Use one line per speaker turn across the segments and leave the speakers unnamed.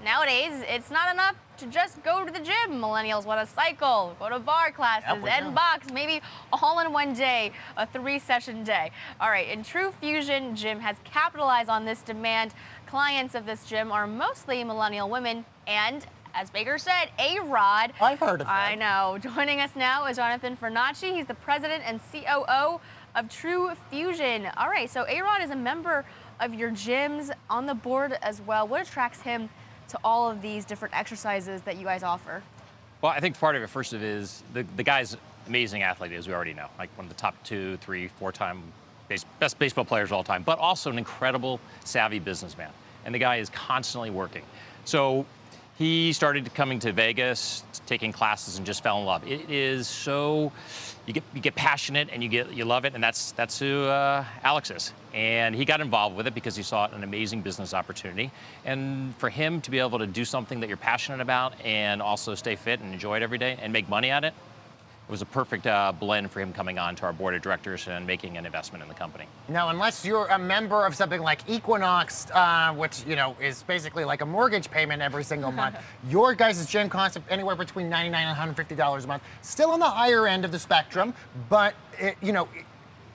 nowadays, it's not enough to just go to the gym. Millennials want to cycle, go to bar classes, and box, maybe all in one day, a 3-session day. All right, and True Fusion Gym has capitalized on this demand. Clients of this gym are mostly millennial women and, as Baker said, A-Rod.
I've heard of him.
I know. Joining us now is Jonathan Fornaci. He's the president and COO of True Fusion. All right, so A-Rod is a member of your gyms, on the board as well. What attracts him to all of these different exercises that you guys offer?
Well, I think part of it, first of it, is the guy's amazing athlete, as we already know, like one of the top 2, 3, 4-time best baseball players of all time, but also an incredible savvy businessman. And the guy is constantly working. So he started coming to Vegas, taking classes, and just fell in love. It is so, you get passionate and you love it, and that's who Alex is. And he got involved with it because he saw an amazing business opportunity. And for him to be able to do something that you're passionate about and also stay fit and enjoy it every day and make money at it, it was a perfect blend for him coming on to our board of directors and making an investment in the company.
Now, unless you're a member of something like Equinox, which is basically like a mortgage payment every single month, your guys' gym costs anywhere between $99 and $150 a month. Still on the higher end of the spectrum, but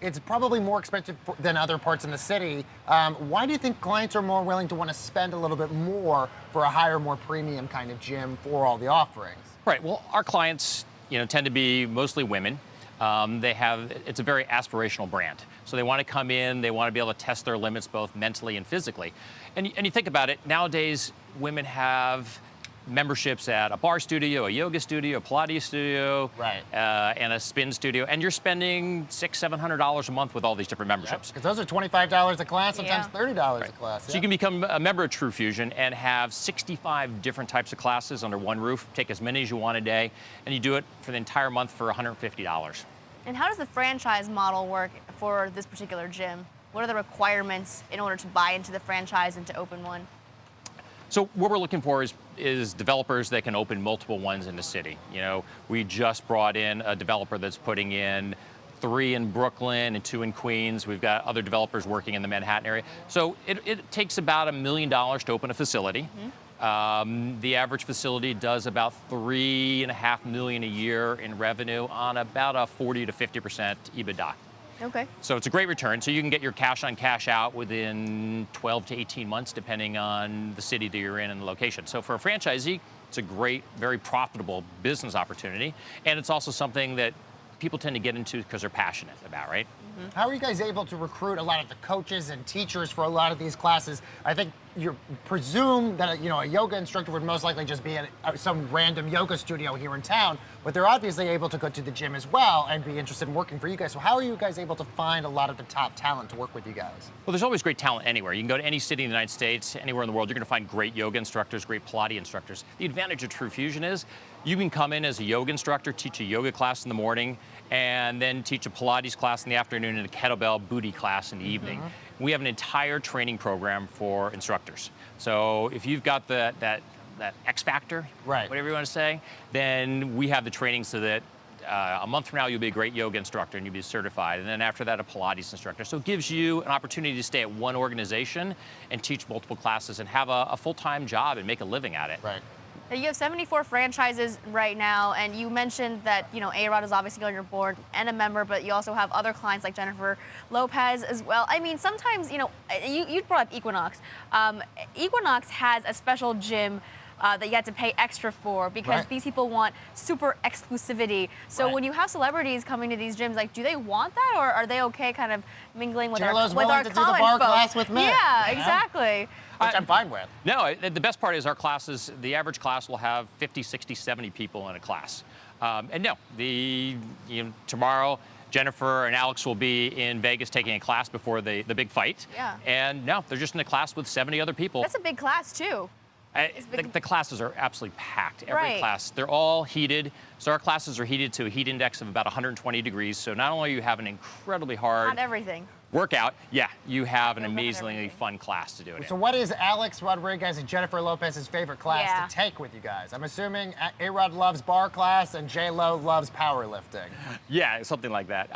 it's probably more expensive than other parts in the city. Why do you think clients are more willing to want to spend a little bit more for a higher, more premium kind of gym for all the offerings?
Right. Well, our clients tend to be mostly women. It's a very aspirational brand. So they want to come in, they want to be able to test their limits both mentally and physically. And you think about it, nowadays women have memberships at a bar studio, a yoga studio, a Pilates studio,
right,
and a spin studio, and you're spending $600-700 a month with all these different memberships.
Because those are $25 a class, sometimes $30 a class.
So you can become a member of True Fusion and have 65 different types of classes under one roof, take as many as you want a day, and you do it for the entire month for $150.
And how does the franchise model work for this particular gym? What are the requirements in order to buy into the franchise and to open one?
So what we're looking for is developers that can open multiple ones in the city. We just brought in a developer that's putting in 3 in Brooklyn and 2 in Queens. We've got other developers working in the Manhattan area. So it takes about $1 million to open a facility. Mm-hmm. The average facility does about $3.5 million a year in revenue on about a 40 to 50% EBITDA.
Okay.
So it's a great return. So you can get your cash on cash out within 12 to 18 months, depending on the city that you're in and the location. So for a franchisee, it's a great, very profitable business opportunity. And it's also something that people tend to get into because they're passionate about, right?
Mm-hmm. How are you guys able to recruit a lot of the coaches and teachers for a lot of these classes? I think you presume that a yoga instructor would most likely just be at some random yoga studio here in town, but they're obviously able to go to the gym as well and be interested in working for you guys. So how are you guys able to find a lot of the top talent to work with you guys?
Well, there's always great talent anywhere. You can go to any city in the United States, anywhere in the world, you're going to find great yoga instructors, great Pilates instructors. The advantage of True Fusion is you can come in as a yoga instructor, teach a yoga class in the morning, and then teach a Pilates class in the afternoon and a kettlebell booty class in the evening. We have an entire training program for instructors. So if you've got that X factor,
right,
whatever you want to say, then we have the training so that a month from now you'll be a great yoga instructor and you'll be certified. And then after that, a Pilates instructor. So it gives you an opportunity to stay at one organization and teach multiple classes and have a full-time job and make a living at it.
Right.
You have 74 franchises right now, and you mentioned that A-Rod is obviously on your board and a member, but you also have other clients like Jennifer Lopez as well. I mean, sometimes you brought up Equinox. Equinox has a special gym that you have to pay extra for because these people want super exclusivity. So when you have celebrities coming to these gyms, do they want that, or are they okay kind of mingling with our common
to do the bar class with me?
Yeah, exactly.
Which I'm fine with.
No, the best part is our classes, the average class will have 50, 60, 70 people in a class. And no, tomorrow, Jennifer and Alex will be in Vegas taking a class before the big fight.
Yeah.
And no, they're just in a class with 70 other people.
That's a big class, too.
The classes are absolutely packed. Every class, they're all heated. So our classes are heated to a heat index of about 120 degrees. So not only you have an incredibly hard workout, you have an amazingly fun class to do it in.
So what is Alex Rodriguez and Jennifer Lopez's favorite class to take with you guys? I'm assuming A-Rod loves bar class and J-Lo loves powerlifting.
Yeah, something like that.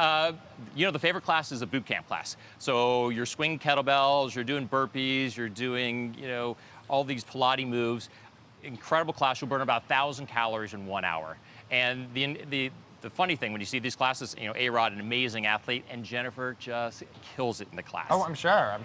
The favorite class is a boot camp class. So you're swinging kettlebells, you're doing burpees, you're doing, all these Pilates moves. incredible class. You'll burn about 1,000 calories in 1 hour. And the funny thing when you see these classes, A-Rod, an amazing athlete, and Jennifer just kills it in the class.
Oh, I'm sure.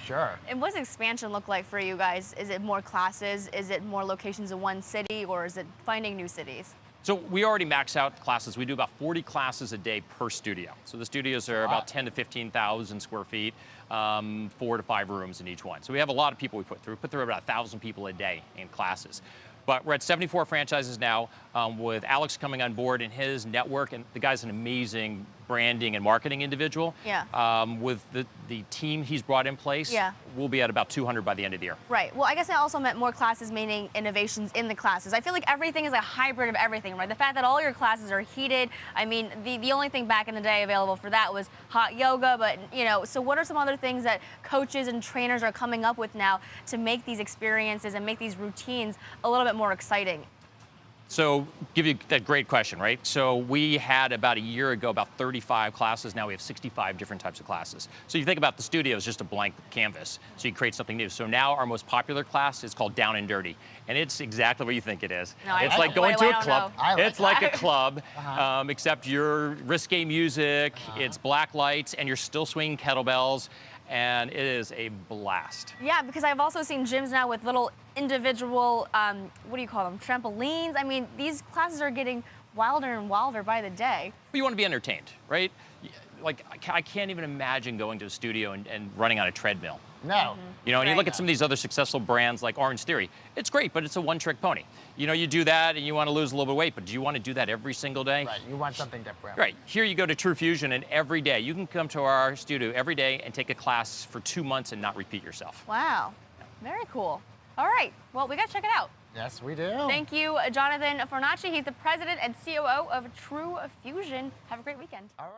And what does expansion look like for you guys? Is it more classes? Is it more locations in one city, or is it finding new cities?
So we already max out classes. We do about 40 classes a day per studio. So the studios are about 10 to 15,000 square feet, 4 to 5 rooms in each one. So we have a lot of people we put through. We put through about 1,000 people a day in classes. But we're at 74 franchises now, with Alex coming on board and his network, and the guy's an amazing branding and marketing individual.
Yeah.
With the team he's brought in place,
yeah,
we'll be at about 200 by the end of the year.
Right. Well, I guess I also meant more classes, meaning innovations in the classes. I feel like everything is a hybrid of everything, right? The fact that all your classes are heated. I mean, the only thing back in the day available for that was hot yoga, but so what are some other things that coaches and trainers are coming up with now to make these experiences and make these routines a little bit more exciting?
So, give you that great question, right? So we had about a year ago about 35 classes. Now we have 65 different types of classes. So you think about the studio as just a blank canvas. So you create something new. So now our most popular class is called Down and Dirty, and it's exactly what you think it is.
No,
it's like going to a club. It's like a club, except you're risque music. It's black lights, and you're still swinging kettlebells. And it is a blast. Yeah,
because I've also seen gyms now with little individual, what do you call them, trampolines. I mean, these classes are getting wilder and wilder by the day.
But you want to be entertained, right? Like, I can't even imagine going to a studio and running on a treadmill.
No.
And you look at some of these other successful brands like Orange Theory. It's great, but it's a one-trick pony. You do that and you want to lose a little bit of weight, but do you want to do that every single day?
Right, you want something different.
Right, here you go to True Fusion, and every day, you can come to our studio every day and take a class for 2 months and not repeat yourself.
Wow, very cool. All right, well, we got to check it out.
Yes, we do.
Thank you, Jonathan Fornaci. He's the president and COO of True Fusion. Have a great weekend. All right.